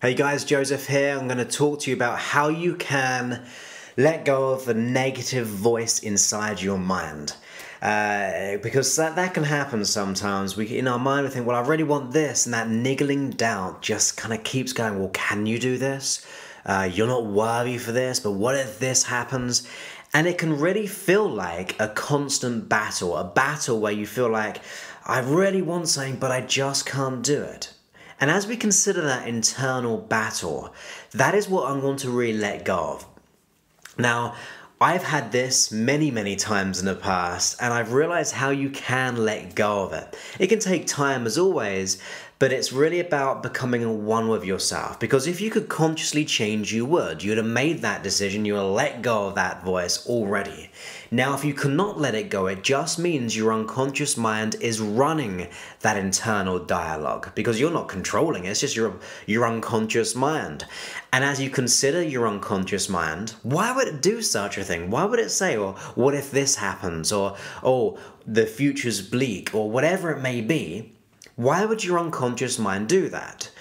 Hey guys, Joseph here. I'm going to talk to you about how you can let go of the negative voice inside your mind. Because that can happen sometimes. In our mind we think, well, I really want this, and that niggling doubt just kind of keeps going, well, can you do this? You're not worthy for this, but what if this happens? And it can really feel like a constant battle, a battle where you feel like, I really want something, but I just can't do it. And as we consider that internal battle, that is what I want to really let go of. Now, I've had this many times in the past, and I've realized how you can let go of it. It can take time as always, but it's really about becoming one with yourself. Because if you could consciously change, you would. You'd have made that decision, you would have let go of that voice already. Now, if you cannot let it go, it just means your unconscious mind is running that internal dialogue. Because you're not controlling it, it's just your unconscious mind. And as you consider your unconscious mind, why would it do such a thing? Why would it say, or what if this happens? Or, oh, the future's bleak, or whatever it may be. Why would your unconscious mind do that?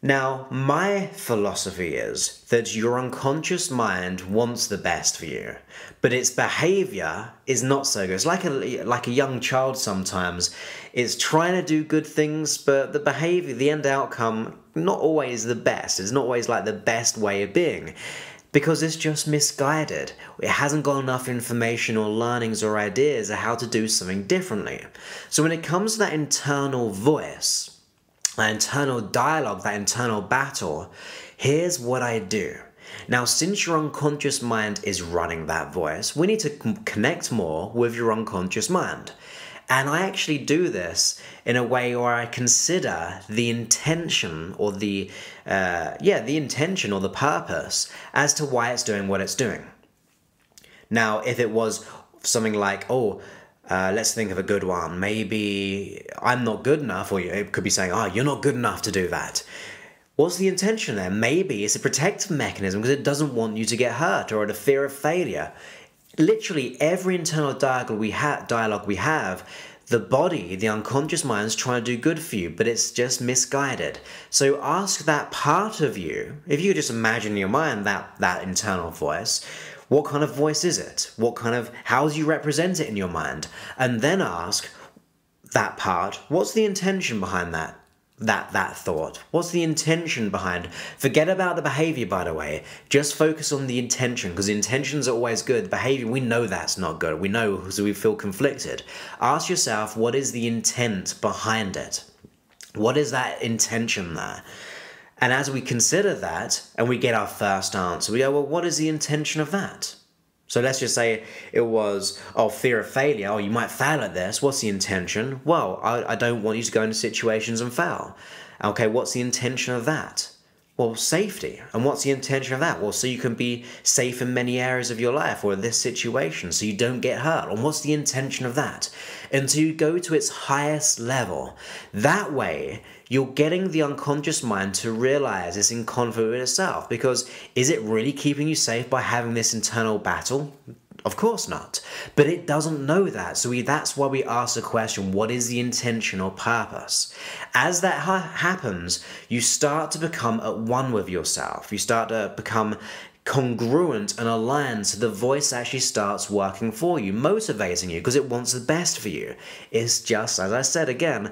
Now, my philosophy is that your unconscious mind wants the best for you, but its behavior is not so good. It's like a young child sometimes. It's trying to do good things, but the behavior, the end outcome, not always the best. It's not always like the best way of being. Because it's just misguided. It hasn't got enough information or learnings or ideas of how to do something differently. So when it comes to that internal voice, that internal dialogue, that internal battle, here's what I do. Now, since your unconscious mind is running that voice, we need to connect more with your unconscious mind. And I actually do this in a way where I consider the intention or the intention or the purpose as to why it's doing what it's doing. Now, if it was something like, let's think of a good one. Maybe I'm not good enough, or it could be saying, you're not good enough to do that. What's the intention there? Maybe it's a protective mechanism because it doesn't want you to get hurt or the fear of failure. Literally every internal dialogue we have, the body, the unconscious mind is trying to do good for you, but it's just misguided. So ask that part of you, if you just imagine in your mind that internal voice, what kind of voice is it? How do you represent it in your mind? And then ask that part, what's the intention behind that thought? What's the intention behind? Forget about the behavior, by the way. Just focus on the intention, because intentions are always good. The behavior, we know that's not good. We know, so we feel conflicted. Ask yourself, what is the intent behind it? What is that intention there? And as we consider that, and we get our first answer, we go, well, what is the intention of that? So let's just say it was, fear of failure. You might fail at this. What's the intention? Well, I don't want you to go into situations and fail. Okay, what's the intention of that? Well, safety. And what's the intention of that? Well, so you can be safe in many areas of your life or this situation so you don't get hurt. And what's the intention of that? And to go to its highest level. That way, you're getting the unconscious mind to realize it's in conflict with itself. Because is it really keeping you safe by having this internal battle? Of course not. But it doesn't know that. So that's why we ask the question, what is the intention or purpose? As that happens, you start to become at one with yourself. You start to become congruent and aligned, so the voice actually starts working for you, motivating you, because it wants the best for you. It's just, as I said again,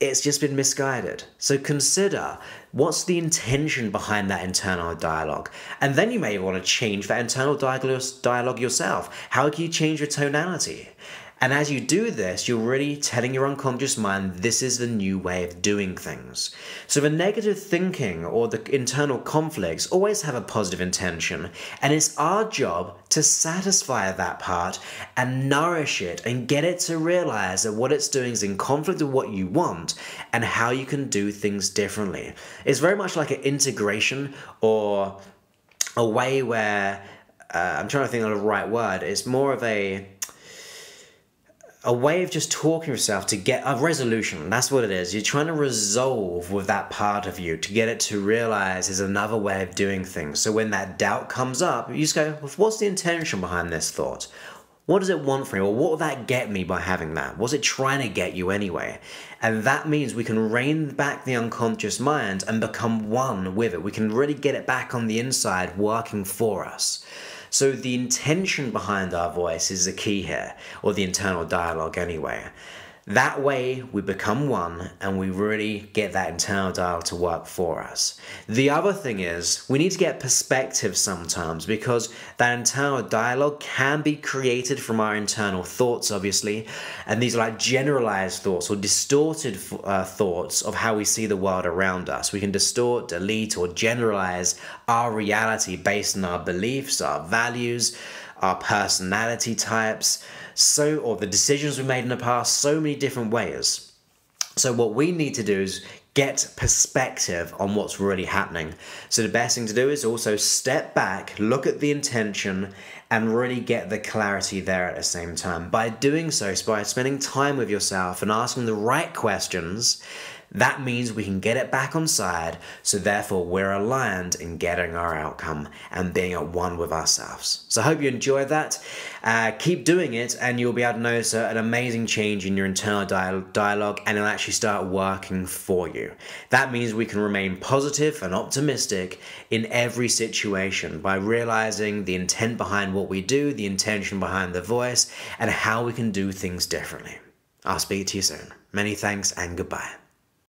it's just been misguided. So consider, what's the intention behind that internal dialogue? And then you may want to change that internal dialogue yourself. How can you change your tonality? And as you do this, you're really telling your unconscious mind, this is the new way of doing things. So the negative thinking or the internal conflicts always have a positive intention, and it's our job to satisfy that part and nourish it and get it to realize that what it's doing is in conflict with what you want and how you can do things differently. It's very much like an integration or a way where, I'm trying to think of the right word, it's more of a way of just talking to yourself to get a resolution. That's what it is. You're trying to resolve with that part of you to get it to realize there's another way of doing things. So when that doubt comes up, you just go, well, what's the intention behind this thought? What does it want from me? Or what will that get me by having that? What's it trying to get you anyway? And that means we can rein back the unconscious mind and become one with it. We can really get it back on the inside working for us. So the intention behind our voice is the key here, or the internal dialogue anyway. That way we become one and we really get that internal dialogue to work for us. The other thing is we need to get perspective sometimes, because that internal dialogue can be created from our internal thoughts, obviously. And these are like generalized thoughts or distorted thoughts of how we see the world around us. We can distort, delete, or generalize our reality based on our beliefs, our values, our personality types, or the decisions we made in the past, so many different ways. So what we need to do is get perspective on what's really happening. So the best thing to do is also step back, look at the intention, and really get the clarity there at the same time. By doing so, by spending time with yourself and asking the right questions, that means we can get it back on side, so therefore we're aligned in getting our outcome and being at one with ourselves. So I hope you enjoyed that. Keep doing it and you'll be able to notice an amazing change in your internal dialogue, and it'll actually start working for you. That means we can remain positive and optimistic in every situation by realizing the intent behind what we do, the intention behind the voice, and how we can do things differently. I'll speak to you soon. Many thanks and goodbye.